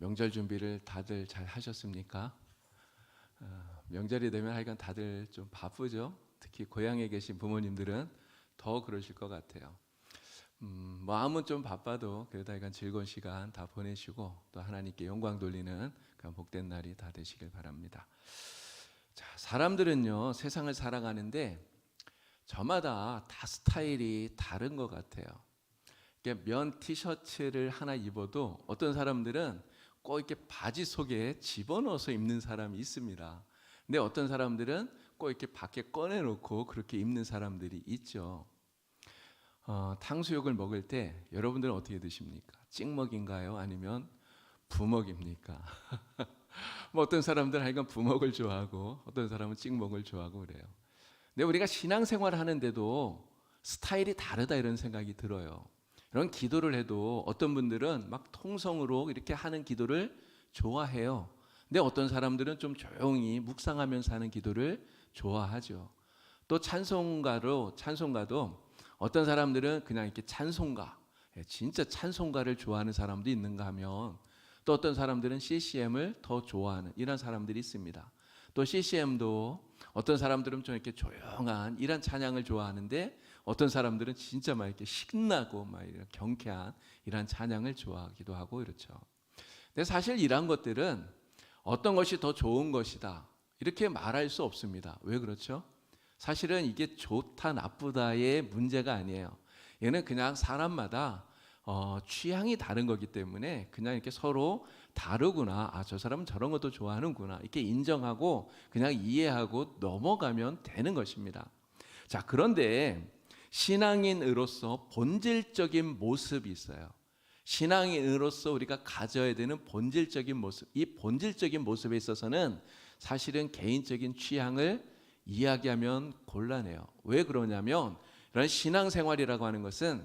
명절 준비를 다들 잘 하셨습니까? 명절이 되면 하여간 다들 좀 바쁘죠. 특히 고향에 계신 부모님들은 더 그러실 것 같아요. 마음은 좀 바빠도 그래도 하여간 즐거운 시간 다 보내시고 또 하나님께 영광 돌리는 그런 복된 날이 다 되시길 바랍니다. 자, 사람들은요 세상을 살아가는데 저마다 다 스타일이 다른 것 같아요. 면 티셔츠를 하나 입어도 어떤 사람들은 꼭 이렇게 바지 속에 집어넣어서 입는 사람이 있습니다. 근데 어떤 사람들은 꼭 이렇게 밖에 꺼내놓고 그렇게 입는 사람들이 있죠. 탕수육을 먹을 때 여러분들은 어떻게 드십니까? 찍먹인가요? 아니면 부먹입니까? 뭐 어떤 사람들은 하여간 부먹을 좋아하고 어떤 사람은 찍먹을 좋아하고 그래요. 근데 우리가 신앙생활을 하는데도 스타일이 다르다 이런 생각이 들어요. 이런 기도를 해도 어떤 분들은 막 통성으로 이렇게 하는 기도를 좋아해요. 근데 어떤 사람들은 좀 조용히 묵상하면서 하는 기도를 좋아하죠. 또 찬송가도 어떤 사람들은 그냥 이렇게 찬송가, 진짜 찬송가를 좋아하는 사람도 있는가 하면 또 어떤 사람들은 CCM을 더 좋아하는 이런 사람들이 있습니다. 또 CCM도 어떤 사람들은 좀 이렇게 조용한 이런 찬양을 좋아하는데 어떤 사람들은 진짜 막 이렇게 신나고 막 이런 경쾌한 이런 찬양을 좋아하기도 하고 이렇죠. 근데 사실 이런 것들은 어떤 것이 더 좋은 것이다 이렇게 말할 수 없습니다. 왜 그렇죠? 사실은 이게 좋다 나쁘다의 문제가 아니에요. 얘는 그냥 사람마다 취향이 다른 거기 때문에 그냥 이렇게 서로 다르구나. 저 사람은 저런 것도 좋아하는구나. 이렇게 인정하고 그냥 이해하고 넘어가면 되는 것입니다. 자, 그런데 신앙인으로서 본질적인 모습이 있어요. 신앙인으로서 우리가 가져야 되는 본질적인 모습. 이 본질적인 모습에 있어서는 사실은 개인적인 취향을 이야기하면 곤란해요. 왜 그러냐면 이런 신앙생활이라고 하는 것은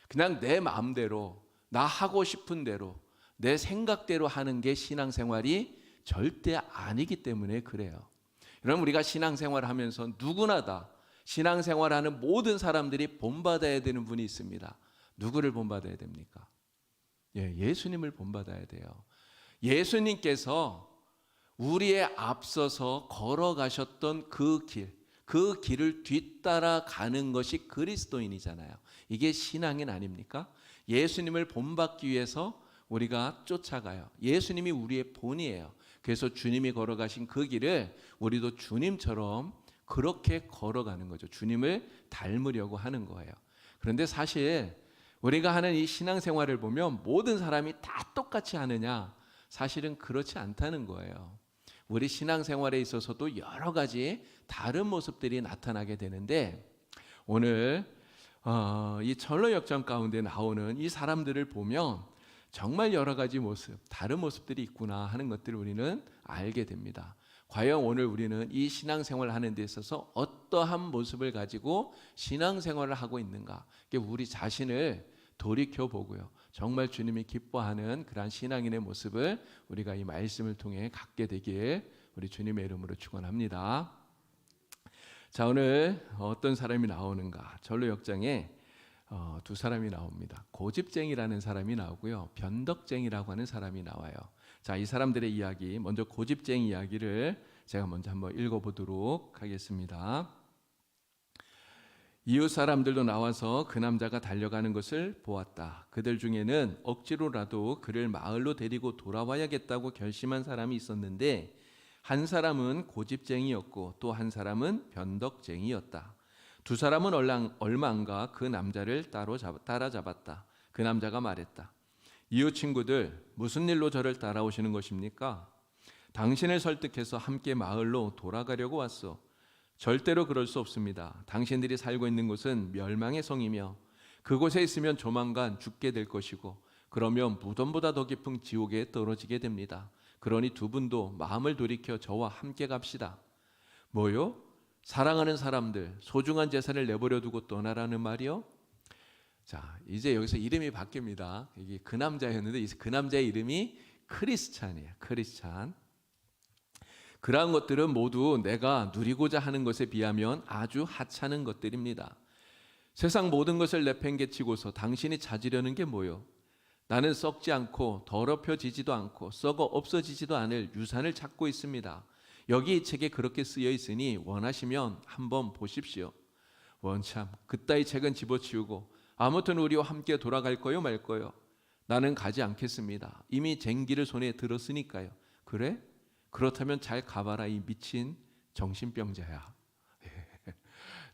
그냥 내 마음대로 나 하고 싶은 대로 내 생각대로 하는 게 신앙생활이 절대 아니기 때문에 그래요. 여러분 우리가 신앙생활을 하면서 누구나 다 신앙생활하는 모든 사람들이 본받아야 되는 분이 있습니다. 누구를 본받아야 됩니까? 예수님을 본받아야 돼요. 예수님께서 우리의 앞서서 걸어가셨던 그 길을 뒤따라 가는 것이 그리스도인이잖아요. 이게 신앙인 아닙니까? 예수님을 본받기 위해서 우리가 쫓아가요. 예수님이 우리의 본이에요. 그래서 주님이 걸어가신 그 길을 우리도 주님처럼 그렇게 걸어가는 거죠. 주님을 닮으려고 하는 거예요. 그런데 사실 우리가 하는 이 신앙생활을 보면 모든 사람이 다 똑같이 하느냐? 사실은 그렇지 않다는 거예요. 우리 신앙생활에 있어서도 여러 가지 다른 모습들이 나타나게 되는데 오늘 이 전로 역정 가운데 나오는 이 사람들을 보면 정말 여러 가지 모습, 다른 모습들이 있구나 하는 것들을 우리는 알게 됩니다. 과연 오늘 우리는 이 신앙생활을 하는 데 있어서 어떠한 모습을 가지고 신앙생활을 하고 있는가? 우리 자신을 돌이켜보고요. 정말 주님이 기뻐하는 그러한 신앙인의 모습을 우리가 이 말씀을 통해 갖게 되길 우리 주님의 이름으로 축원합니다. 자, 오늘 어떤 사람이 나오는가? 전로 역장에 두 사람이 나옵니다. 고집쟁이라는 사람이 나오고요. 변덕쟁이라고 하는 사람이 나와요. 자, 이 사람들의 이야기, 먼저 고집쟁이 이야기를 제가 먼저 한번 읽어보도록 하겠습니다. 이웃 사람들도 나와서 그 남자가 달려가는 것을 보았다. 그들 중에는 억지로라도 그를 마을로 데리고 돌아와야겠다고 결심한 사람이 있었는데 한 사람은 고집쟁이였고 또 한 사람은 변덕쟁이였다. 두 사람은 얼마 안가 그 남자를 따라잡았다. 그 남자가 말했다. 이웃 친구들, 무슨 일로 저를 따라오시는 것입니까? 당신을 설득해서 함께 마을로 돌아가려고 왔소. 절대로 그럴 수 없습니다. 당신들이 살고 있는 곳은 멸망의 성이며 그곳에 있으면 조만간 죽게 될 것이고 그러면 무덤보다 더 깊은 지옥에 떨어지게 됩니다. 그러니 두 분도 마음을 돌이켜 저와 함께 갑시다. 뭐요? 사랑하는 사람들, 소중한 재산을 내버려 두고 떠나라는 말이요? 자, 이제 여기서 이름이 바뀝니다. 이게 그 남자였는데 그 남자의 이름이 크리스찬이에요. 크리스찬. 그러한 것들은 모두 내가 누리고자 하는 것에 비하면 아주 하찮은 것들입니다. 세상 모든 것을 내팽개치고서 당신이 찾으려는 게 뭐요? 나는 썩지 않고 더럽혀지지도 않고 썩어 없어지지도 않을 유산을 찾고 있습니다. 여기 이 책에 그렇게 쓰여 있으니 원하시면 한번 보십시오. 원참 그따위 책은 집어치우고 아무튼 우리와 함께 돌아갈 거요 말 거요. 나는 가지 않겠습니다. 이미 쟁기를 손에 들었으니까요. 그래? 그렇다면 잘 가봐라 이 미친 정신병자야.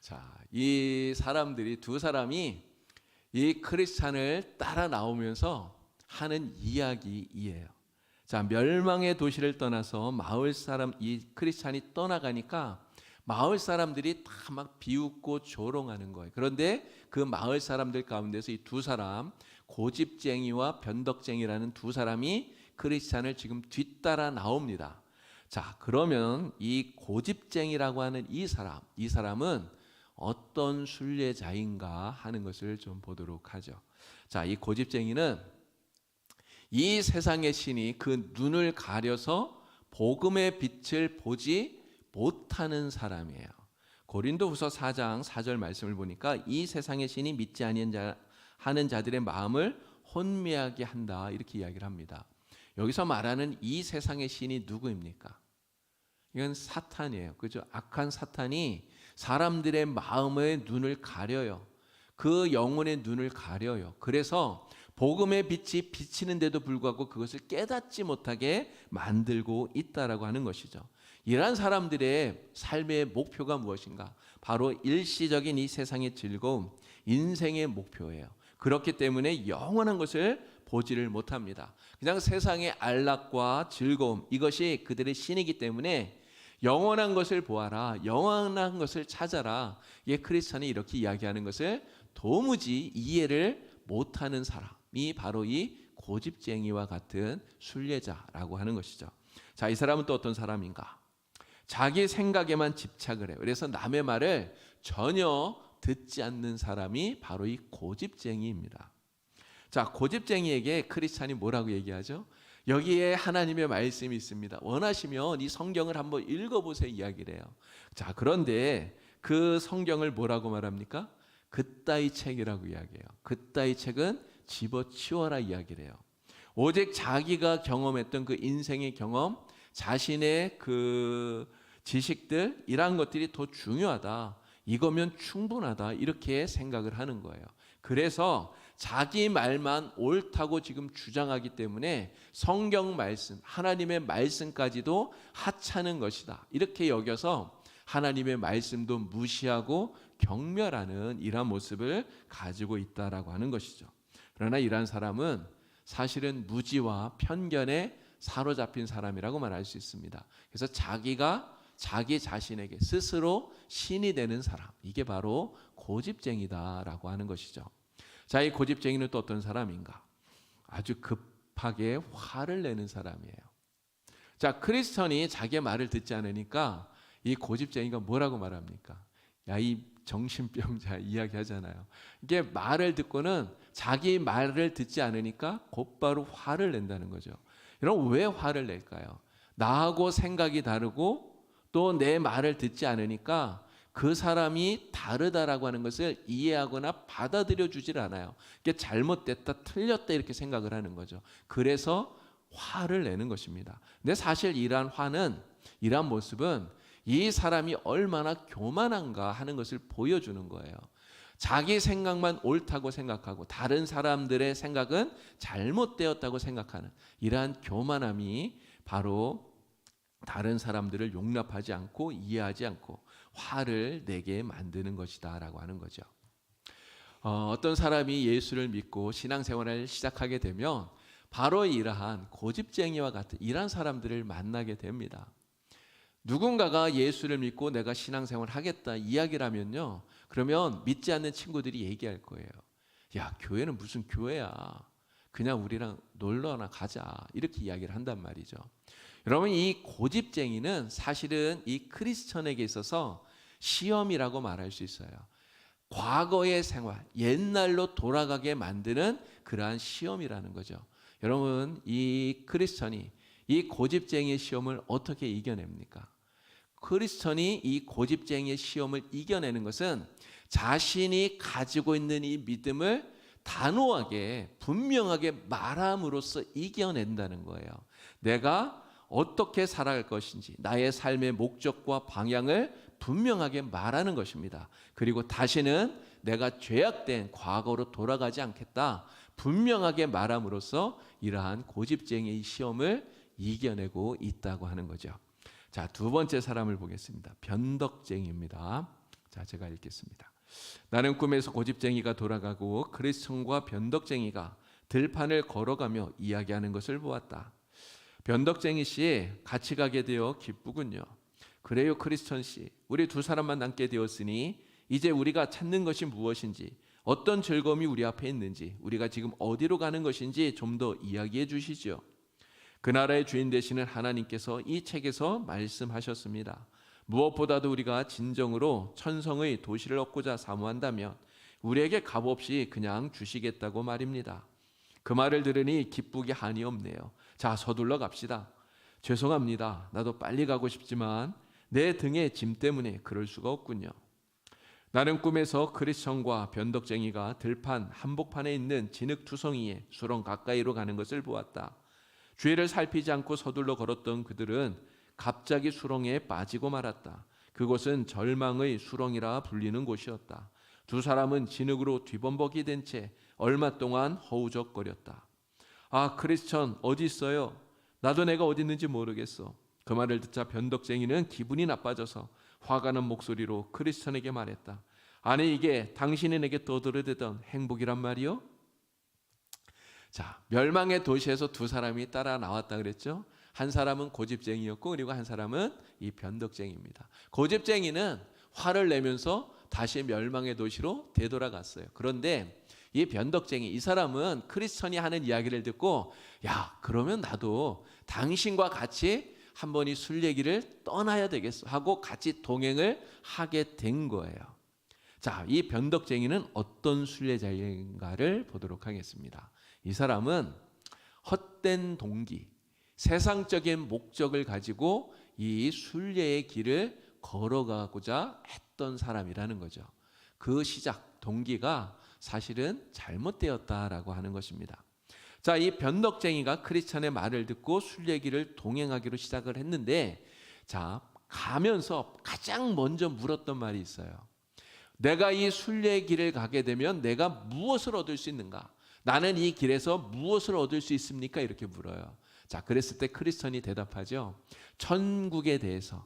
자, 이 사람들이 두 사람이 이 크리스찬을 따라 나오면서 하는 이야기이에요. 자, 멸망의 도시를 떠나서 마을 사람 이 크리스찬이 떠나가니까 마을 사람들이 다 막 비웃고 조롱하는 거예요. 그런데 그 마을 사람들 가운데서 이 두 사람 고집쟁이와 변덕쟁이라는 두 사람이 크리스찬을 지금 뒤따라 나옵니다. 자, 그러면 이 고집쟁이라고 하는 이 사람은 어떤 순례자인가 하는 것을 좀 보도록 하죠. 자, 이 고집쟁이는 이 세상의 신이 그 눈을 가려서 복음의 빛을 보지 못하는 사람이에요. 고린도후서 4장 4절 말씀을 보니까 이 세상의 신이 믿지 아니하는 자들의 마음을 혼미하게 한다 이렇게 이야기를 합니다. 여기서 말하는 이 세상의 신이 누구입니까? 이건 사탄이에요. 그죠? 악한 사탄이 사람들의 마음의 눈을 가려요. 그 영혼의 눈을 가려요. 그래서 복음의 빛이 비치는데도 불구하고 그것을 깨닫지 못하게 만들고 있다라고 하는 것이죠. 이러한 사람들의 삶의 목표가 무엇인가? 바로 일시적인 이 세상의 즐거움, 인생의 목표예요. 그렇기 때문에 영원한 것을 보지를 못합니다. 그냥 세상의 안락과 즐거움, 이것이 그들의 신이기 때문에 영원한 것을 보아라, 영원한 것을 찾아라. 예, 크리스찬이 이렇게 이야기하는 것을 도무지 이해를 못하는 사람이 바로 이 고집쟁이와 같은 순례자라고 하는 것이죠. 자, 이 사람은 또 어떤 사람인가? 자기 생각에만 집착을 해요. 그래서 남의 말을 전혀 듣지 않는 사람이 바로 이 고집쟁이입니다. 자, 고집쟁이에게 크리스찬이 뭐라고 얘기하죠? 여기에 하나님의 말씀이 있습니다. 원하시면 이 성경을 한번 읽어보세요 이야기를 해요. 자, 그런데 그 성경을 뭐라고 말합니까? 그따위 책이라고 이야기해요. 그따위 책은 집어치워라 이야기를 해요. 오직 자기가 경험했던 그 인생의 경험, 자신의 그 지식들, 이러한 것들이 더 중요하다. 이거면 충분하다. 이렇게 생각을 하는 거예요. 그래서 자기 말만 옳다고 지금 주장하기 때문에 성경 말씀, 하나님의 말씀까지도 하찮은 것이다. 이렇게 여겨서 하나님의 말씀도 무시하고 경멸하는 이러한 모습을 가지고 있다라고 하는 것이죠. 그러나 이러한 사람은 사실은 무지와 편견에 사로잡힌 사람이라고 말할 수 있습니다. 그래서 자기가 자기 자신에게 스스로 신이 되는 사람, 이게 바로 고집쟁이다라고 하는 것이죠. 자, 이 고집쟁이는 또 어떤 사람인가? 아주 급하게 화를 내는 사람이에요. 자, 크리스천이 자기의 말을 듣지 않으니까 이 고집쟁이가 뭐라고 말합니까? 야, 이 정신병자 이야기하잖아요. 이게 말을 듣고는 자기 말을 듣지 않으니까 곧바로 화를 낸다는 거죠. 여러분, 왜 화를 낼까요? 나하고 생각이 다르고 또 내 말을 듣지 않으니까 그 사람이 다르다라고 하는 것을 이해하거나 받아들여 주질 않아요. 이게 잘못됐다, 틀렸다 이렇게 생각을 하는 거죠. 그래서 화를 내는 것입니다. 근데 사실 이러한 화는, 이러한 모습은 이 사람이 얼마나 교만한가 하는 것을 보여주는 거예요. 자기 생각만 옳다고 생각하고 다른 사람들의 생각은 잘못되었다고 생각하는 이러한 교만함이 바로 다른 사람들을 용납하지 않고 이해하지 않고 화를 내게 만드는 것이다 라고 하는 거죠. 어떤 사람이 예수를 믿고 신앙생활을 시작하게 되면 바로 이러한 고집쟁이와 같은 이러한 사람들을 만나게 됩니다. 누군가가 예수를 믿고 내가 신앙생활을 하겠다 이야기를 하면요, 그러면 믿지 않는 친구들이 얘기할 거예요. 야, 교회는 무슨 교회야, 그냥 우리랑 놀러나 가자, 이렇게 이야기를 한단 말이죠. 여러분, 이 고집쟁이는 사실은 이 크리스천에게 있어서 시험이라고 말할 수 있어요. 과거의 생활, 옛날로 돌아가게 만드는 그러한 시험이라는 거죠. 여러분, 이 크리스천이 이 고집쟁이의 시험을 어떻게 이겨냅니까? 크리스천이 이 고집쟁이의 시험을 이겨내는 것은 자신이 가지고 있는 이 믿음을 단호하게 분명하게 말함으로써 이겨낸다는 거예요. 내가 어떻게 살아갈 것인지 나의 삶의 목적과 방향을 분명하게 말하는 것입니다. 그리고 다시는 내가 죄악된 과거로 돌아가지 않겠다 분명하게 말함으로써 이러한 고집쟁이의 시험을 이겨내고 있다고 하는 거죠. 자, 두 번째 사람을 보겠습니다. 변덕쟁이입니다. 자, 제가 읽겠습니다. 나는 꿈에서 고집쟁이가 돌아가고 크리스천과 변덕쟁이가 들판을 걸어가며 이야기하는 것을 보았다. 변덕쟁이 씨, 같이 가게 되어 기쁘군요. 그래요, 크리스천 씨. 우리 두 사람만 남게 되었으니 이제 우리가 찾는 것이 무엇인지, 어떤 즐거움이 우리 앞에 있는지, 우리가 지금 어디로 가는 것인지 좀 더 이야기해 주시죠. 그 나라의 주인 되시는 하나님께서 이 책에서 말씀하셨습니다. 무엇보다도 우리가 진정으로 천성의 도시를 얻고자 사모한다면 우리에게 값없이 그냥 주시겠다고 말입니다. 그 말을 들으니 기쁘기 한이 없네요. 자, 서둘러 갑시다. 죄송합니다. 나도 빨리 가고 싶지만 내 등에 짐 때문에 그럴 수가 없군요. 나는 꿈에서 크리스천과 변덕쟁이가 들판 한복판에 있는 진흙투성이에 수렁 가까이로 가는 것을 보았다. 주위를 살피지 않고 서둘러 걸었던 그들은 갑자기 수렁에 빠지고 말았다. 그곳은 절망의 수렁이라 불리는 곳이었다. 두 사람은 진흙으로 뒤범벅이 된 채 얼마 동안 허우적거렸다. 아, 크리스천 어디 있어요? 나도 내가 어디 있는지 모르겠어. 그 말을 듣자 변덕쟁이는 기분이 나빠져서 화가 난 목소리로 크리스천에게 말했다. 아니, 이게 당신이 내게 떠들어대던 행복이란 말이요? 자, 멸망의 도시에서 두 사람이 따라 나왔다 그랬죠? 한 사람은 고집쟁이였고 그리고 한 사람은 이 변덕쟁이입니다. 고집쟁이는 화를 내면서 다시 멸망의 도시로 되돌아갔어요. 그런데 이 변덕쟁이, 이 사람은 크리스천이 하는 이야기를 듣고 야, 그러면 나도 당신과 같이 한번 이 순례길을 떠나야 되겠어 하고 같이 동행을 하게 된 거예요. 자, 이 변덕쟁이는 어떤 순례자인가를 보도록 하겠습니다. 이 사람은 헛된 동기, 세상적인 목적을 가지고 이 순례의 길을 걸어가고자 했던 사람이라는 거죠. 그 시작, 동기가 사실은 잘못되었다라고 하는 것입니다. 자, 이 변덕쟁이가 크리스천의 말을 듣고 순례길을 동행하기로 시작을 했는데, 자, 가면서 가장 먼저 물었던 말이 있어요. 내가 이 순례길을 가게 되면 내가 무엇을 얻을 수 있는가? 나는 이 길에서 무엇을 얻을 수 있습니까? 이렇게 물어요. 자, 그랬을 때 크리스천이 대답하죠. 천국에 대해서,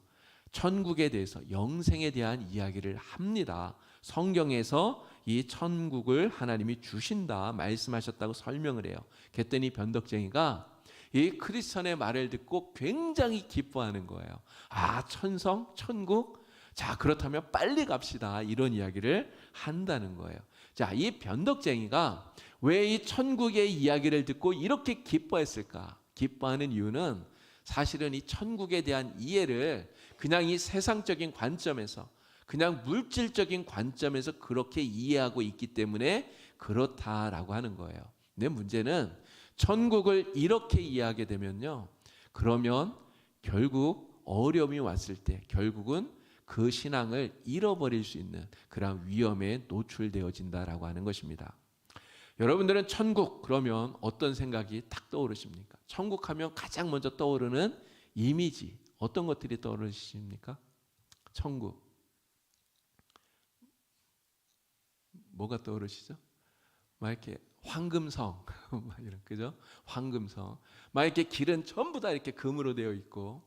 영생에 대한 이야기를 합니다. 성경에서 이 천국을 하나님이 주신다 말씀하셨다고 설명을 해요. 그랬더니 변덕쟁이가 이 크리스천의 말을 듣고 굉장히 기뻐하는 거예요. 아, 천성, 천국? 자, 그렇다면 빨리 갑시다. 이런 이야기를 한다는 거예요. 자, 이 변덕쟁이가 왜 이 천국의 이야기를 듣고 이렇게 기뻐했을까? 기뻐하는 이유는 사실은 이 천국에 대한 이해를 그냥 이 세상적인 관점에서, 그냥 물질적인 관점에서 그렇게 이해하고 있기 때문에 그렇다라고 하는 거예요. 근데 문제는 천국을 이렇게 이해하게 되면요, 그러면 결국 어려움이 왔을 때 결국은 그 신앙을 잃어버릴 수 있는 그런 위험에 노출되어진다라고 하는 것입니다. 여러분들은 천국 그러면 어떤 생각이 딱 떠오르십니까? 천국 하면 가장 먼저 떠오르는 이미지, 어떤 것들이 떠오르십니까? 천국. 뭐가 떠오르시죠? 막 이렇게 황금성, 막 이런, 그죠? 황금성. 막 이렇게 길은 전부 다 이렇게 금으로 되어 있고,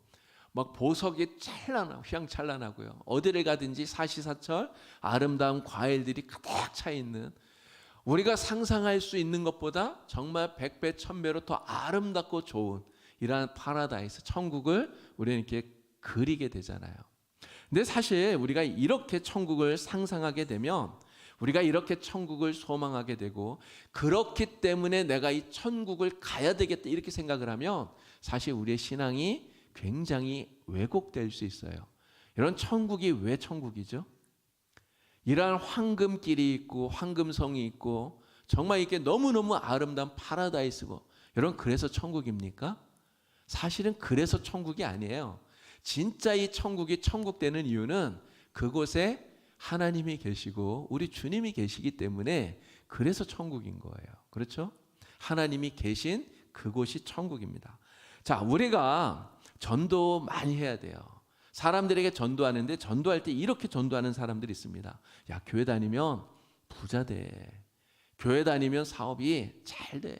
막 보석이 휘황찬란하고요. 어디를 가든지 사시사철 아름다운 과일들이 가득 차 있는, 우리가 상상할 수 있는 것보다 정말 100배, 1000배로 더 아름답고 좋은 이러한 파라다이스, 천국을 우리는 이렇게 그리게 되잖아요. 근데 사실 우리가 이렇게 천국을 상상하게 되면, 우리가 이렇게 천국을 소망하게 되고, 그렇기 때문에 내가 이 천국을 가야 되겠다 이렇게 생각을 하면 사실 우리의 신앙이 굉장히 왜곡될 수 있어요. 이런 천국이 왜 천국이죠? 이러한 황금길이 있고 황금성이 있고 정말 이게 너무너무 아름다운 파라다이스고, 여러분 그래서 천국입니까? 사실은 그래서 천국이 아니에요. 진짜 이 천국이 천국 되는 이유는 그곳에 하나님이 계시고 우리 주님이 계시기 때문에 그래서 천국인 거예요. 그렇죠? 하나님이 계신 그곳이 천국입니다. 자, 우리가 전도 많이 해야 돼요. 사람들에게 전도하는데 전도할 때 이렇게 전도하는 사람들이 있습니다. 야, 교회 다니면 부자 돼. 교회 다니면 사업이 잘 돼.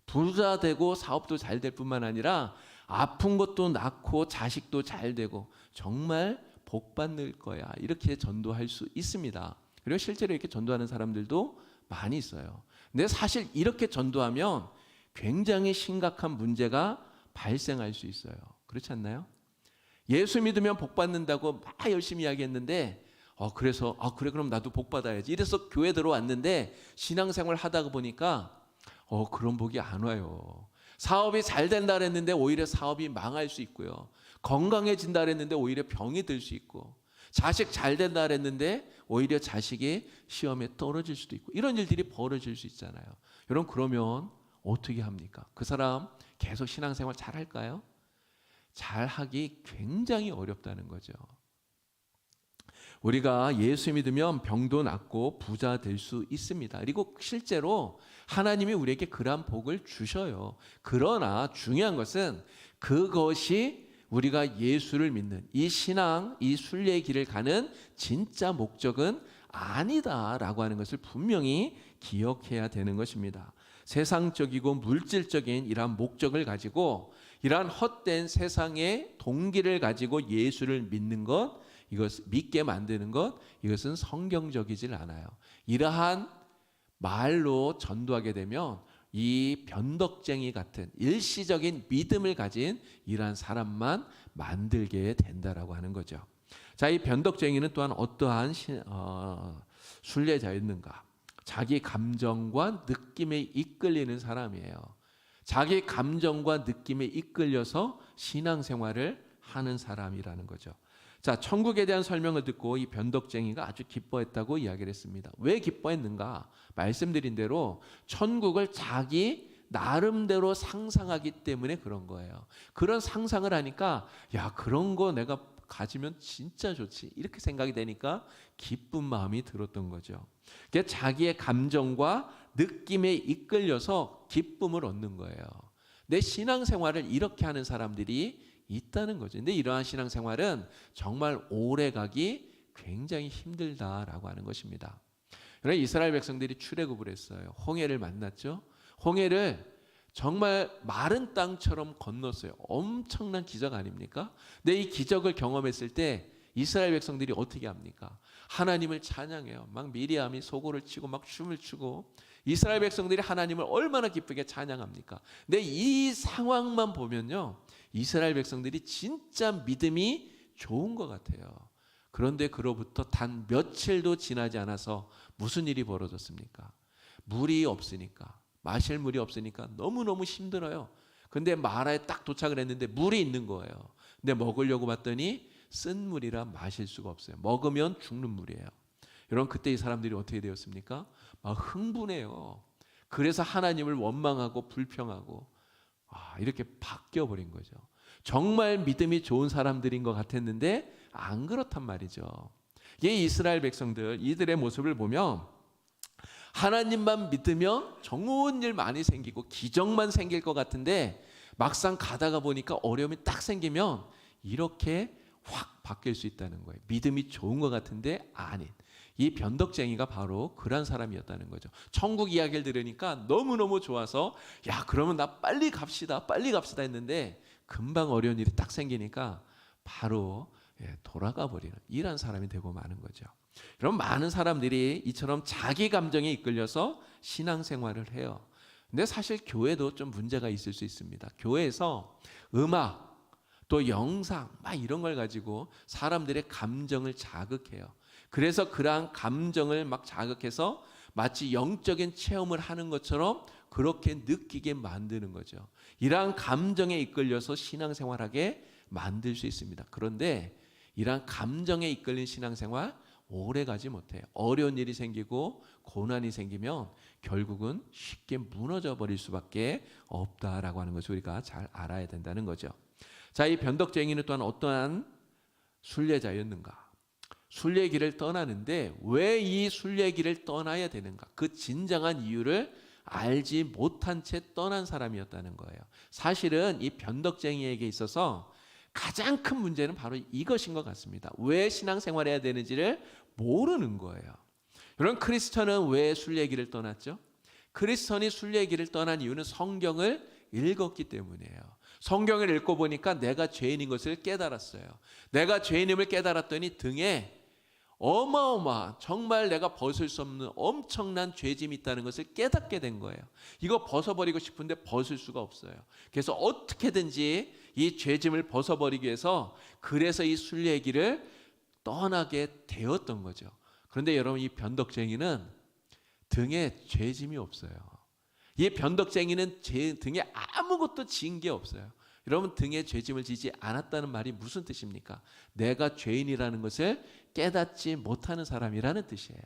부자 되고 사업도 잘 될 뿐만 아니라 아픈 것도 낫고 자식도 잘 되고 정말 복 받을 거야. 이렇게 전도할 수 있습니다. 그리고 실제로 이렇게 전도하는 사람들도 많이 있어요. 근데 사실 이렇게 전도하면 굉장히 심각한 문제가 발생할 수 있어요. 그렇지 않나요? 예수 믿으면 복 받는다고 막 열심히 이야기했는데 그래서 그래 그럼 나도 복 받아야지. 이래서 교회 들어왔는데 신앙생활 하다가 보니까 그런 복이 안 와요. 사업이 잘 된다 그랬는데 오히려 사업이 망할 수 있고요. 건강해진다 그랬는데 오히려 병이 들 수 있고, 자식 잘 된다 그랬는데 오히려 자식이 시험에 떨어질 수도 있고, 이런 일들이 벌어질 수 있잖아요. 여러분, 그러면 어떻게 합니까? 그 사람 계속 신앙생활 잘 할까요? 잘 하기 굉장히 어렵다는 거죠. 우리가 예수 믿으면 병도 낫고 부자 될 수 있습니다. 그리고 실제로 하나님이 우리에게 그러한 복을 주셔요. 그러나 중요한 것은 그것이 우리가 예수를 믿는 이 신앙, 이 순례의 길을 가는 진짜 목적은 아니다라고 하는 것을 분명히 기억해야 되는 것입니다. 세상적이고 물질적인 이러한 목적을 가지고 이러한 헛된 세상의 동기를 가지고 예수를 믿는 것, 이것 믿게 만드는 것, 이것은 성경적이질 않아요. 이러한 말로 전도하게 되면 이 변덕쟁이 같은 일시적인 믿음을 가진 이러한 사람만 만들게 된다라고 하는 거죠. 자, 이 변덕쟁이는 또한 어떠한 순례자였는가? 자기 감정과 느낌에 이끌리는 사람이에요. 자기 감정과 느낌에 이끌려서 신앙생활을 하는 사람이라는 거죠. 자, 천국에 대한 설명을 듣고 이 변덕쟁이가 아주 기뻐했다고 이야기를 했습니다. 왜 기뻐했는가? 말씀드린 대로 천국을 자기 나름대로 상상하기 때문에 그런 거예요. 그런 상상을 하니까 야, 그런 거 내가 가지면 진짜 좋지, 이렇게 생각이 되니까 기쁜 마음이 들었던 거죠. 그러니까 자기의 감정과 느낌에 이끌려서 기쁨을 얻는 거예요. 내 신앙생활을 이렇게 하는 사람들이 있다는 거죠. 근데 이러한 신앙생활은 정말 오래 가기 굉장히 힘들다라고 하는 것입니다. 그러나 이스라엘 백성들이 출애굽을 했어요. 홍해를 만났죠. 홍해를 정말 마른 땅처럼 건넜어요. 엄청난 기적 아닙니까? 근데 이 기적을 경험했을 때 이스라엘 백성들이 어떻게 합니까? 하나님을 찬양해요. 막 미리암이 소고를 치고 막 춤을 추고, 이스라엘 백성들이 하나님을 얼마나 기쁘게 찬양합니까? 근데 이 상황만 보면요, 이스라엘 백성들이 진짜 믿음이 좋은 것 같아요. 그런데 그로부터 단 며칠도 지나지 않아서 무슨 일이 벌어졌습니까? 물이 없으니까, 마실 물이 없으니까 너무너무 힘들어요. 근데 마라에 딱 도착을 했는데 물이 있는 거예요. 근데 먹으려고 봤더니 쓴 물이라 마실 수가 없어요. 먹으면 죽는 물이에요. 여러분, 그때 이 사람들이 어떻게 되었습니까? 막 흥분해요. 그래서 하나님을 원망하고 불평하고 이렇게 바뀌어버린 거죠. 정말 믿음이 좋은 사람들인 것 같았는데 안 그렇단 말이죠. 이 이스라엘 백성들, 이들의 모습을 보면 하나님만 믿으면 좋은 일 많이 생기고 기적만 생길 것 같은데 막상 가다가 보니까 어려움이 딱 생기면 이렇게 확 바뀔 수 있다는 거예요. 믿음이 좋은 것 같은데 아닌. 이 변덕쟁이가 바로 그런 사람이었다는 거죠. 천국 이야기를 들으니까 너무너무 좋아서 야, 그러면 나 빨리 갑시다 했는데 금방 어려운 일이 딱 생기니까 바로 돌아가 버리는 이런 사람이 되고 마는 거죠. 여러분, 많은 사람들이 이처럼 자기 감정에 이끌려서 신앙생활을 해요. 근데 사실 교회도 좀 문제가 있을 수 있습니다. 교회에서 음악 또 영상 막 이런 걸 가지고 사람들의 감정을 자극해요. 그래서 그러한 감정을 막 자극해서 마치 영적인 체험을 하는 것처럼 그렇게 느끼게 만드는 거죠. 이러한 감정에 이끌려서 신앙생활하게 만들 수 있습니다. 그런데 이러한 감정에 이끌린 신앙생활 오래 가지 못해요. 어려운 일이 생기고 고난이 생기면 결국은 쉽게 무너져 버릴 수밖에 없다라고 하는 것을 우리가 잘 알아야 된다는 거죠. 자, 이 변덕쟁이는 또한 어떠한 순례자였는가? 순례길을 떠나는데 왜 이 순례길을 떠나야 되는가? 그 진정한 이유를 알지 못한 채 떠난 사람이었다는 거예요. 사실은 이 변덕쟁이에게 있어서 가장 큰 문제는 바로 이것인 것 같습니다. 왜 신앙생활해야 되는지를 모르는 거예요. 여러분, 크리스천은 왜 순례길을 떠났죠? 크리스천이 순례길을 떠난 이유는 성경을 읽었기 때문이에요. 성경을 읽고 보니까 내가 죄인인 것을 깨달았어요. 내가 죄인임을 깨달았더니 등에 어마어마한, 정말 내가 벗을 수 없는 엄청난 죄짐이 있다는 것을 깨닫게 된 거예요. 이거 벗어버리고 싶은데 벗을 수가 없어요. 그래서 어떻게든지 이 죄짐을 벗어버리기 위해서 그래서 이 순례길을 떠나게 되었던 거죠. 그런데 여러분, 이 변덕쟁이는 등에 죄짐이 없어요. 이 변덕쟁이는 등에 아무것도 지은 게 없어요. 여러분, 등에 죄짐을 지지 않았다는 말이 무슨 뜻입니까? 내가 죄인이라는 것을 깨닫지 못하는 사람이라는 뜻이에요.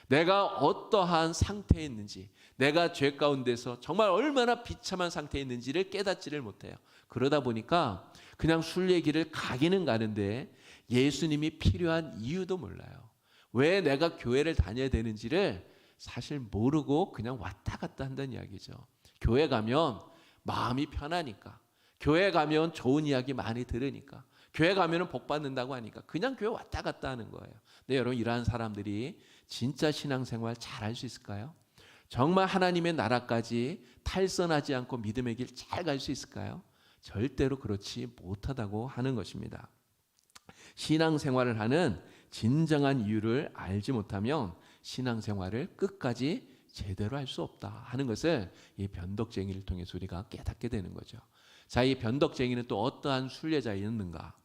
내가 어떠한 상태에 있는지, 내가 죄 가운데서 정말 얼마나 비참한 상태에 있는지를 깨닫지를 못해요. 그러다 보니까 그냥 순례길을 가기는 가는데 예수님이 필요한 이유도 몰라요. 왜 내가 교회를 다녀야 되는지를 사실 모르고 그냥 왔다 갔다 한다는 이야기죠. 교회 가면 마음이 편하니까, 교회 가면 좋은 이야기 많이 들으니까, 교회 가면 복 받는다고 하니까 그냥 교회 왔다 갔다 하는 거예요. 근데 여러분, 이러한 사람들이 진짜 신앙생활 잘할 수 있을까요? 정말 하나님의 나라까지 탈선하지 않고 믿음의 길 잘 갈 수 있을까요? 절대로 그렇지 못하다고 하는 것입니다. 신앙생활을 하는 진정한 이유를 알지 못하면 신앙생활을 끝까지 제대로 할 수 없다 하는 것을 이 변덕쟁이를 통해서 우리가 깨닫게 되는 거죠. 자, 이 변덕쟁이는 또 어떠한 순례자였는가?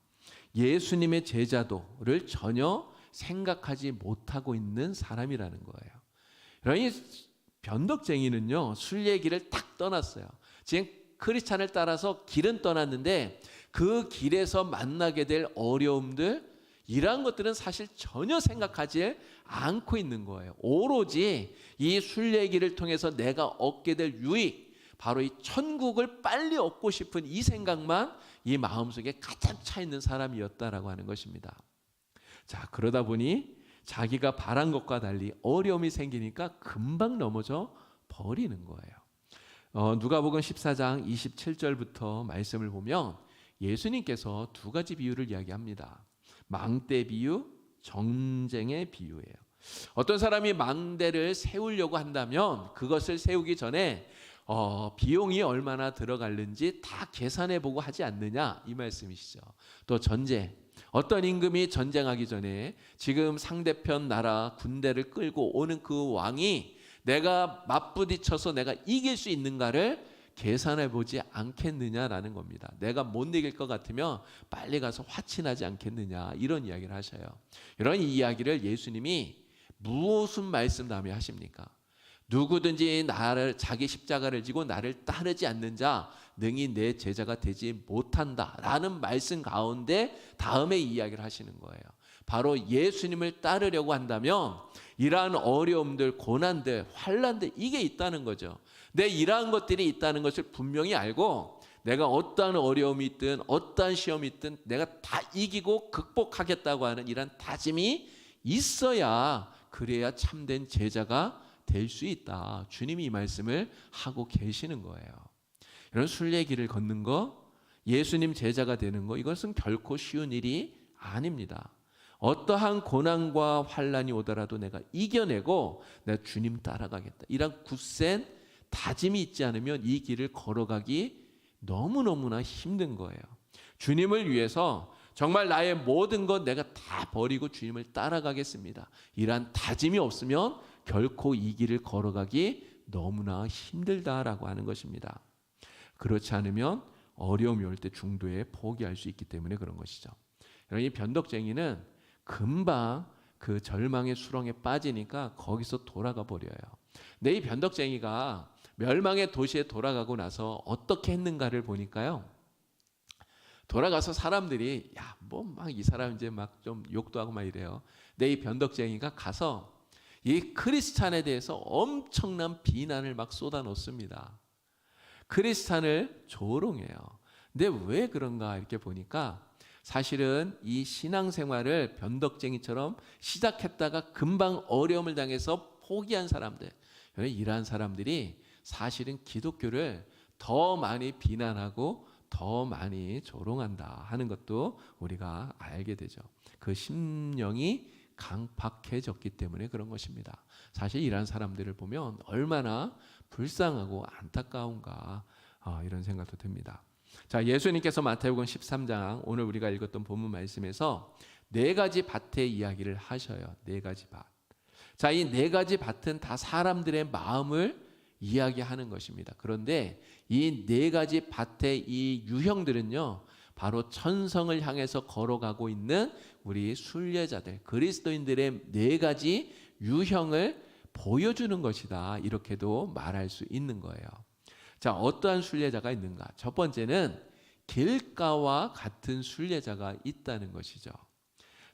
예수님의 제자도를 전혀 생각하지 못하고 있는 사람이라는 거예요. 여러분, 이 변덕쟁이는요, 순례길을 딱 떠났어요. 지금 크리스찬을 따라서 길은 떠났는데 그 길에서 만나게 될 어려움들, 이러한 것들은 사실 전혀 생각하지 않고 있는 거예요. 오로지 이 순례길을 통해서 내가 얻게 될 유익, 바로 이 천국을 빨리 얻고 싶은 이 생각만 이 마음속에 가득 차 있는 사람이었다라고 하는 것입니다. 자, 그러다 보니 자기가 바란 것과 달리 어려움이 생기니까 금방 넘어져 버리는 거예요. 누가복음 14장 27절부터 말씀을 보면 예수님께서 두 가지 비유를 이야기합니다. 망대 비유, 전쟁의 비유예요. 어떤 사람이 망대를 세우려고 한다면 그것을 세우기 전에 비용이 얼마나 들어갈는지 다 계산해 보고 하지 않느냐, 이 말씀이시죠. 또 전쟁, 어떤 임금이 전쟁하기 전에 지금 상대편 나라 군대를 끌고 오는 그 왕이 내가 맞부딪혀서 내가 이길 수 있는가를 계산해 보지 않겠느냐라는 겁니다. 내가 못 이길 것 같으면 빨리 가서 화친하지 않겠느냐, 이런 이야기를 하셔요. 이런 이야기를 예수님이 무슨 말씀 다음에 하십니까? 누구든지 나를, 자기 십자가를 지고 나를 따르지 않는 자 능히 내 제자가 되지 못한다 라는 말씀 가운데 다음에 이야기를 하시는 거예요. 바로 예수님을 따르려고 한다면 이러한 어려움들, 고난들, 환난들, 이게 있다는 거죠. 내 이러한 것들이 있다는 것을 분명히 알고 내가 어떠한 어려움이 있든 어떠한 시험이 있든 내가 다 이기고 극복하겠다고 하는 이런 다짐이 있어야, 그래야 참된 제자가 될 수 있다. 주님이 이 말씀을 하고 계시는 거예요. 이런 순례길을 걷는 거, 예수님 제자가 되는 거, 이것은 결코 쉬운 일이 아닙니다. 어떠한 고난과 환난이 오더라도 내가 이겨내고 내가 주님 따라가겠다, 이런 굳센 다짐이 있지 않으면 이 길을 걸어가기 너무너무나 힘든 거예요. 주님을 위해서 정말 나의 모든 것 내가 다 버리고 주님을 따라가겠습니다, 이러한 다짐이 없으면 결코 이 길을 걸어가기 너무나 힘들다라고 하는 것입니다. 그렇지 않으면 어려움이 올 때 중도에 포기할 수 있기 때문에 그런 것이죠. 이 변덕쟁이는 금방 그 절망의 수렁에 빠지니까 거기서 돌아가 버려요. 근데 이 변덕쟁이가 멸망의 도시에 돌아가고 나서 어떻게 했는가를 보니까요, 돌아가서 사람들이 야, 뭐 막 이 사람 이제 막 좀 욕도 하고 막 이래요. 근데 이 변덕쟁이가 가서 이 크리스찬에 대해서 엄청난 비난을 막 쏟아 놓습니다. 크리스찬을 조롱해요. 근데 왜 그런가 이렇게 보니까 사실은 이 신앙생활을 변덕쟁이처럼 시작했다가 금방 어려움을 당해서 포기한 사람들, 이러한 사람들이 사실은 기독교를 더 많이 비난하고 더 많이 조롱한다 하는 것도 우리가 알게 되죠. 그 심령이 강팍해졌기 때문에 그런 것입니다. 사실 이러한 사람들을 보면 얼마나 불쌍하고 안타까운가 이런 생각도 듭니다. 자, 예수님께서 마태복음 13장 오늘 우리가 읽었던 본문 말씀에서 네 가지 밭의 이야기를 하셔요. 네 가지 밭. 자, 이 네 가지 밭은 다 사람들의 마음을 이야기하는 것입니다. 그런데 이 네 가지 밭의 이 유형들은요, 바로 천성을 향해서 걸어가고 있는 우리 순례자들, 그리스도인들의 네 가지 유형을 보여주는 것이다. 이렇게도 말할 수 있는 거예요. 자, 어떠한 순례자가 있는가? 첫 번째는 길가와 같은 순례자가 있다는 것이죠.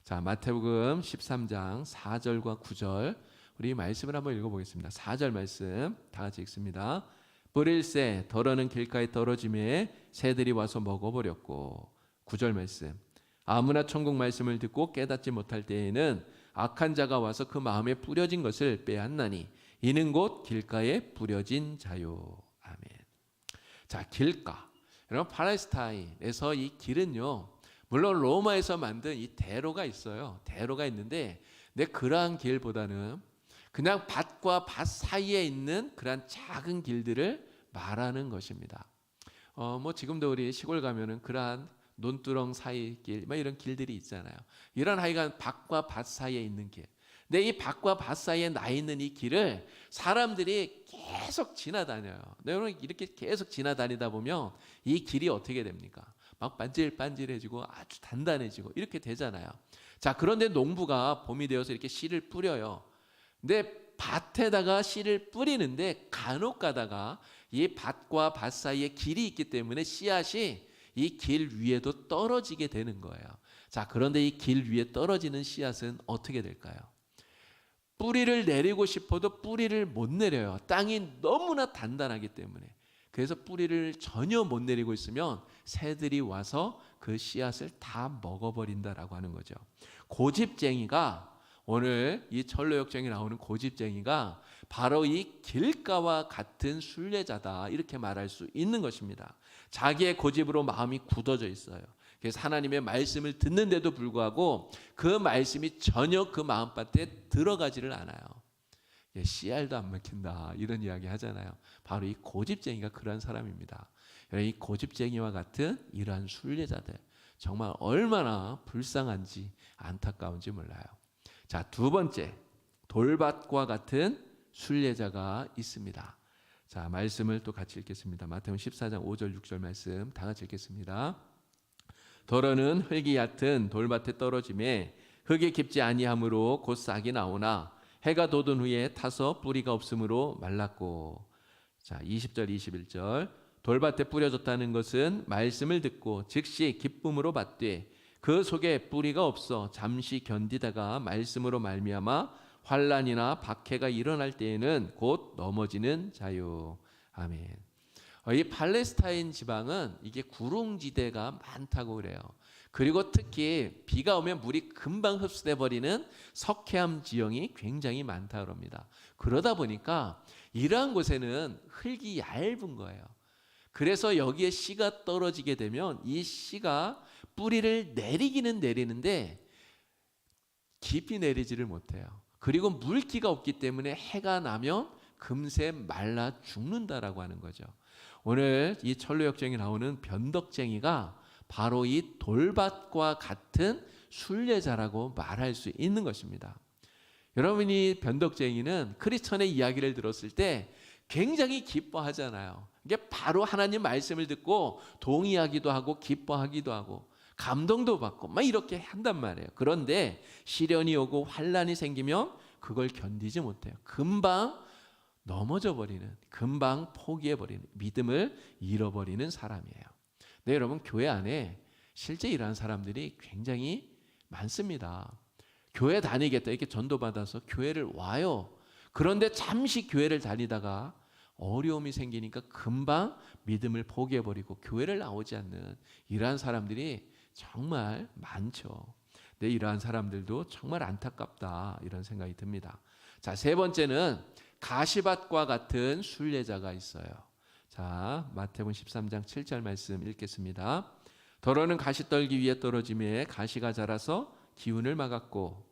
자, 마태복음 13장 4절과 9절 우리 말씀을 한번 읽어보겠습니다. 4절 말씀 다 같이 읽습니다. 뿌릴새 덜어는 길가에 떨어짐에 새들이 와서 먹어버렸고, 9절 말씀 아무나 천국 말씀을 듣고 깨닫지 못할 때에는 악한 자가 와서 그 마음에 뿌려진 것을 빼앗나니 이는 곧 길가에 뿌려진 자요. 아멘. 자, 길가. 여러분, 팔레스타인에서 이 길은요, 물론 로마에서 만든 이 대로가 있어요. 대로가 있는데, 근데 그러한 길보다는 그냥 밭과 밭 사이에 있는 그러한 작은 길들을 말하는 것입니다. 뭐 지금도 우리 시골 가면은 그러한 논두렁 사이 길, 뭐 이런 길들이 있잖아요. 이런 하여간 밭과 밭 사이에 있는 길. 근데 이 밭과 밭 사이에 나 있는 이 길을 사람들이 계속 지나다녀요. 여러분, 이렇게 계속 지나다니다 보면 이 길이 어떻게 됩니까? 막 반질반질해지고 아주 단단해지고 이렇게 되잖아요. 자, 그런데 농부가 봄이 되어서 이렇게 씨를 뿌려요. 근데 밭에다가 씨를 뿌리는데 간혹 가다가 이 밭과 밭 사이에 길이 있기 때문에 씨앗이 이 길 위에도 떨어지게 되는 거예요. 자, 그런데 이 길 위에 떨어지는 씨앗은 어떻게 될까요? 뿌리를 내리고 싶어도 뿌리를 못 내려요. 땅이 너무나 단단하기 때문에. 그래서 뿌리를 전혀 못 내리고 있으면 새들이 와서 그 씨앗을 다 먹어버린다라고 하는 거죠. 고집쟁이가, 오늘 이 철로역정에 나오는 고집쟁이가 바로 이 길가와 같은 순례자다, 이렇게 말할 수 있는 것입니다. 자기의 고집으로 마음이 굳어져 있어요. 그래서 하나님의 말씀을 듣는데도 불구하고 그 말씀이 전혀 그 마음밭에 들어가지를 않아요. 씨알도 안 먹힌다, 이런 이야기 하잖아요. 바로 이 고집쟁이가 그런 사람입니다. 이 고집쟁이와 같은 이러한 순례자들, 정말 얼마나 불쌍한지 안타까운지 몰라요. 자, 두 번째, 돌밭과 같은 순례자가 있습니다. 자, 말씀을 또 같이 읽겠습니다. 마태복음 14장 5절 6절 말씀 다 같이 읽겠습니다. 덜어는 흙이 얕은 돌밭에 떨어짐에 흙이 깊지 아니하므로 곧 싹이 나오나 해가 돋은 후에 타서 뿌리가 없으므로 말랐고. 자, 20절 21절 돌밭에 뿌려졌다는 것은 말씀을 듣고 즉시 기쁨으로 받되 그 속에 뿌리가 없어 잠시 견디다가 말씀으로 말미암아 환난이나 박해가 일어날 때에는 곧 넘어지는 자요. 아멘. 이 팔레스타인 지방은 이게 구릉지대가 많다고 그래요. 그리고 특히 비가 오면 물이 금방 흡수돼 버리는 석회암 지형이 굉장히 많다고 합니다. 그러다 보니까 이러한 곳에는 흙이 얇은 거예요. 그래서 여기에 씨가 떨어지게 되면 이 씨가 뿌리를 내리기는 내리는데 깊이 내리지를 못해요. 그리고 물기가 없기 때문에 해가 나면 금세 말라 죽는다라고 하는 거죠. 오늘 이 철로역정에 나오는 변덕쟁이가 바로 이 돌밭과 같은 순례자라고 말할 수 있는 것입니다. 여러분이 변덕쟁이는 크리스천의 이야기를 들었을 때 굉장히 기뻐하잖아요. 이게 바로 하나님 말씀을 듣고 동의하기도 하고 기뻐하기도 하고 감동도 받고 막 이렇게 한단 말이에요. 그런데 시련이 오고 환난이 생기면 그걸 견디지 못해요. 금방 넘어져 버리는, 금방 포기해 버리는, 믿음을 잃어버리는 사람이에요. 네, 여러분, 교회 안에 실제 이러한 사람들이 굉장히 많습니다. 교회 다니겠다 이렇게 전도받아서 교회를 와요. 그런데 잠시 교회를 다니다가 어려움이 생기니까 금방 믿음을 포기해 버리고 교회를 나오지 않는 이러한 사람들이 정말 많죠. 근데 이러한 사람들도 정말 안타깝다 이런 생각이 듭니다. 자, 세 번째는 가시밭과 같은 순례자가 있어요. 자, 마태복음 13장 7절 말씀 읽겠습니다. 더러는 가시떨기 위에 떨어짐에 가시가 자라서 기운을 막았고,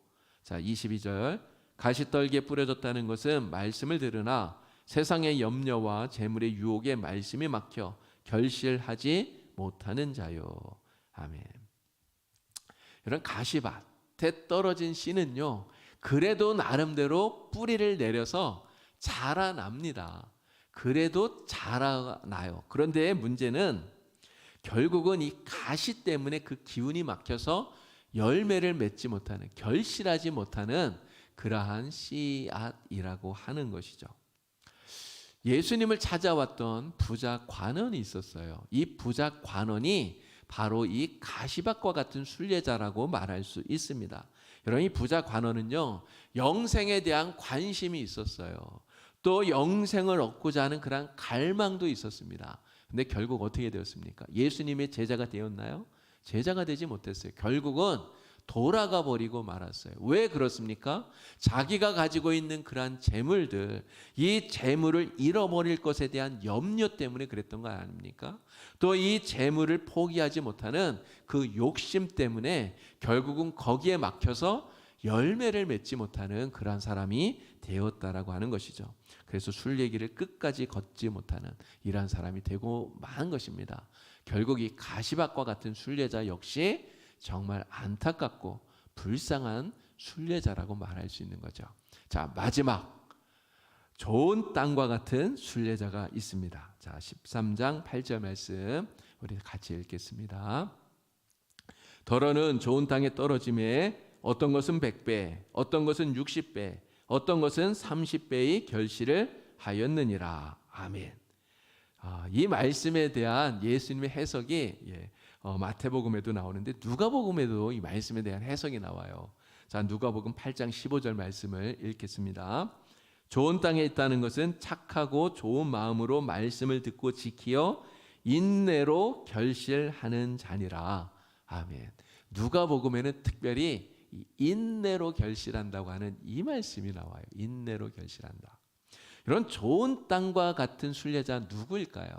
자 22절, 가시떨기에 뿌려졌다는 것은 말씀을 들으나 세상의 염려와 재물의 유혹에 말씀이 막혀 결실하지 못하는 자요. 아멘. 이런 가시밭에 떨어진 씨는요, 그래도 나름대로 뿌리를 내려서 자라납니다. 그래도 자라나요. 그런데 문제는 결국은 이 가시 때문에 그 기운이 막혀서 열매를 맺지 못하는, 결실하지 못하는 그러한 씨앗이라고 하는 것이죠. 예수님을 찾아왔던 부자 관원이 있었어요. 이 부자 관원이 바로 이 가시밭과 같은 순례자라고 말할 수 있습니다. 여러분, 이 부자 관원은요, 영생에 대한 관심이 있었어요. 또 영생을 얻고자 하는 그런 갈망도 있었습니다. 근데 결국 어떻게 되었습니까? 예수님의 제자가 되었나요? 제자가 되지 못했어요. 결국은 돌아가 버리고 말았어요. 왜 그렇습니까? 자기가 가지고 있는 그러한 재물들, 이 재물을 잃어버릴 것에 대한 염려 때문에 그랬던 거 아닙니까? 또 이 재물을 포기하지 못하는 그 욕심 때문에 결국은 거기에 막혀서 열매를 맺지 못하는 그러한 사람이 되었다라고 하는 것이죠. 그래서 순례길을 끝까지 걷지 못하는 이러한 사람이 되고 만 것입니다. 결국 이 가시밭과 같은 순례자 역시 정말 안타깝고 불쌍한 순례자라고 말할 수 있는 거죠. 자, 마지막 좋은 땅과 같은 순례자가 있습니다. 자, 13장 8절 말씀 우리 같이 읽겠습니다. 더러는 좋은 땅에 떨어짐에 어떤 것은 100배, 어떤 것은 60배, 어떤 것은 30배의 결실을 하였느니라. 아멘. 이 말씀에 대한 예수님의 해석이 마태복음에도 나오는데 누가복음에도 이 말씀에 대한 해석이 나와요. 자, 누가복음 8장 15절 말씀을 읽겠습니다. 좋은 땅에 있다는 것은 착하고 좋은 마음으로 말씀을 듣고 지키어 인내로 결실하는 자니라. 아멘. 누가복음에는 특별히 인내로 결실한다고 하는 이 말씀이 나와요. 인내로 결실한다. 이런 좋은 땅과 같은 순례자 누구일까요?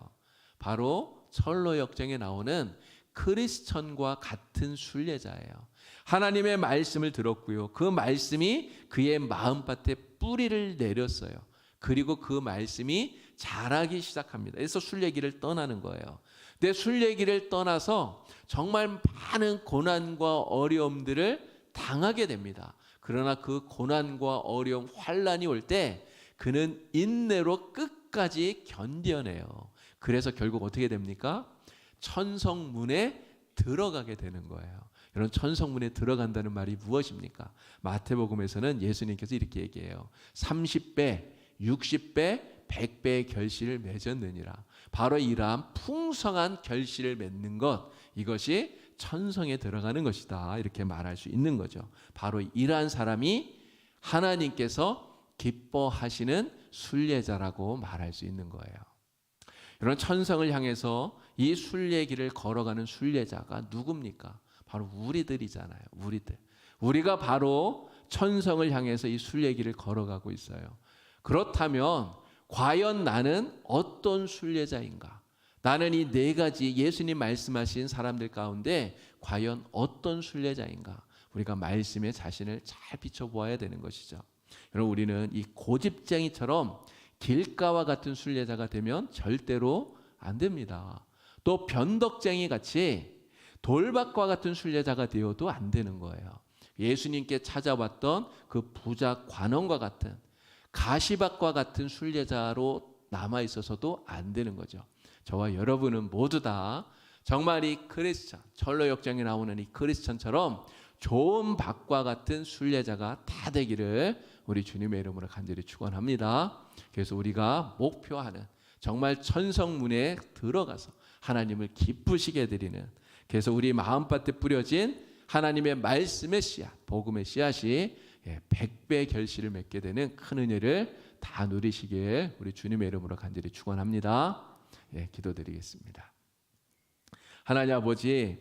바로 철로 역정에 나오는 크리스천과 같은 순례자예요. 하나님의 말씀을 들었고요. 그 말씀이 그의 마음밭에 뿌리를 내렸어요. 그리고 그 말씀이 자라기 시작합니다. 그래서 순례길을 떠나는 거예요. 근데 순례길을 떠나서 정말 많은 고난과 어려움들을 당하게 됩니다. 그러나 그 고난과 어려움, 환난이 올 때 그는 인내로 끝까지 견뎌내요. 그래서 결국 어떻게 됩니까? 천성문에 들어가게 되는 거예요. 이런 천성문에 들어간다는 말이 무엇입니까? 마태복음에서는 예수님께서 이렇게 얘기해요. 30배, 60배, 100배의 결실을 맺었느니라. 바로 이러한 풍성한 결실을 맺는 것, 이것이 천성에 들어가는 것이다. 이렇게 말할 수 있는 거죠. 바로 이러한 사람이 하나님께서 기뻐하시는 순례자라고 말할 수 있는 거예요. 이런 천성을 향해서 이 순례길을 걸어가는 순례자가 누굽니까? 바로 우리들이잖아요. 우리가 바로 천성을 향해서 이 순례길을 걸어가고 있어요. 그렇다면 과연 나는 어떤 순례자인가? 나는 이 네 가지 예수님 말씀하신 사람들 가운데 과연 어떤 순례자인가? 우리가 말씀에 자신을 잘 비춰보아야 되는 것이죠. 여러분, 우리는 이 고집쟁이처럼 길가와 같은 순례자가 되면 절대로 안 됩니다. 또 변덕쟁이 같이 돌밭과 같은 순례자가 되어도 안 되는 거예요. 예수님께 찾아왔던 그 부자 관원과 같은 가시밭과 같은 순례자로 남아 있어서도 안 되는 거죠. 저와 여러분은 모두 다 정말 이 크리스천, 철로 역정에 나오는 이 크리스천처럼 좋은 밭과 같은 순례자가 다 되기를 우리 주님의 이름으로 간절히 축원합니다. 그래서 우리가 목표하는 정말 천성문에 들어가서 하나님을 기쁘시게 해드리는, 그래서 우리 마음밭에 뿌려진 하나님의 말씀의 씨앗, 복음의 씨앗이 100배 결실을 맺게 되는 큰 은혜를 다 누리시길 우리 주님의 이름으로 간절히 축원합니다. 기도드리겠습니다. 하나님 아버지,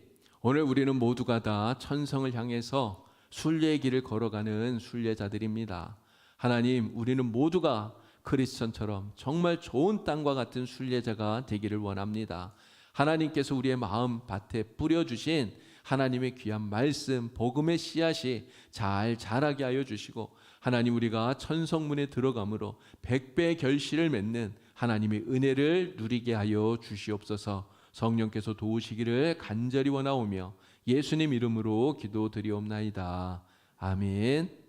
오늘 우리는 모두가 다 천성을 향해서 순례의 길을 걸어가는 순례자들입니다. 하나님, 우리는 모두가 크리스천처럼 정말 좋은 땅과 같은 순례자가 되기를 원합니다. 하나님께서 우리의 마음 밭에 뿌려주신 하나님의 귀한 말씀, 복음의 씨앗이 잘 자라게 하여 주시고, 하나님, 우리가 천성문에 들어감으로 100배의 결실을 맺는 하나님의 은혜를 누리게 하여 주시옵소서. 성령께서 도우시기를 간절히 원하오며 예수님 이름으로 기도드리옵나이다. 아멘.